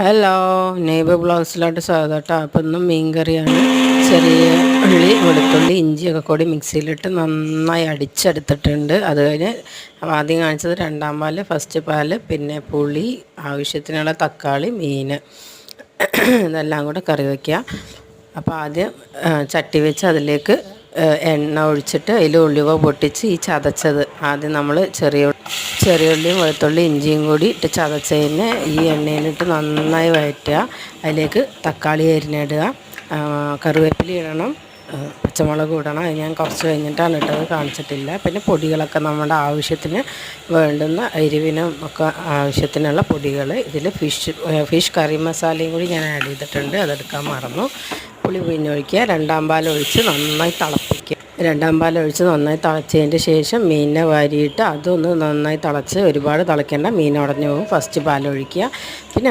Hello, neighbour ബ്ലോഗ്സിലോട്ട് സ്വാഗതം കേട്ടോ. അപ്പം ഇന്നും മീൻ കറിയാണ്. ചെറിയ ഉള്ളി, വെളുത്തുള്ളി, ഇഞ്ചിയൊക്കെ കൂടി മിക്സിയിലിട്ട് നന്നായി അടിച്ചെടുത്തിട്ടുണ്ട്. അത് കഴിഞ്ഞ് ആദ്യം കാണിച്ചത് രണ്ടാം പാല്, ഫസ്റ്റ് പാല്, പിന്നെ പുളി, ആവശ്യത്തിനുള്ള തക്കാളി, മീൻ, ഇതെല്ലാം കൂടെ കറി വയ്ക്കുക. അപ്പോൾ ആദ്യം ചട്ടി വെച്ച് അതിലേക്ക് എണ്ണ ഒഴിച്ചിട്ട് അതിൽ ഉലുവ പൊട്ടിച്ച് ഈ ചതച്ചത് ആദ്യം നമ്മൾ ചെറിയുള്ളിയും വെളുത്തുള്ളി ഇഞ്ചിയും കൂടി ഇട്ട് ചതച്ചതിന് ഈ എണ്ണയിലിട്ട് നന്നായി വഴറ്റുക. അതിലേക്ക് തക്കാളി അരിഞ്ഞിടുക, കറിവേപ്പില ഇടണം, പച്ചമുളക് ഇടണം. അത് ഞാൻ കുറച്ച് കഴിഞ്ഞിട്ടാണ് ഇട്ടത്, കാണിച്ചിട്ടില്ല. പിന്നെ പൊടികളൊക്കെ നമ്മുടെ ആവശ്യത്തിന് വേണ്ടുന്ന എരിവിനും ഒക്കെ ആവശ്യത്തിനുള്ള പൊടികൾ. ഇതിൽ ഫിഷ് കറി മസാലയും കൂടി ഞാൻ ആഡ് ചെയ്തിട്ടുണ്ട്, അതെടുക്കാൻ മറന്നു. പുളി പിഴിഞ്ഞൊഴിക്കുക, രണ്ടാം പാലൊഴിച്ച് നന്നായി തിളപ്പിക്കുക. രണ്ടാം പാലൊഴിച്ച് നന്നായി തിളച്ചതിൻ്റെ ശേഷം മീനിനെ വാരിയിട്ട് അതൊന്ന് നന്നായി തിളച്ച്, ഒരുപാട് തിളയ്ക്കേണ്ട, മീൻ ഉടഞ്ഞു പോകും. ഫസ്റ്റ് പാലൊഴിക്കുക, പിന്നെ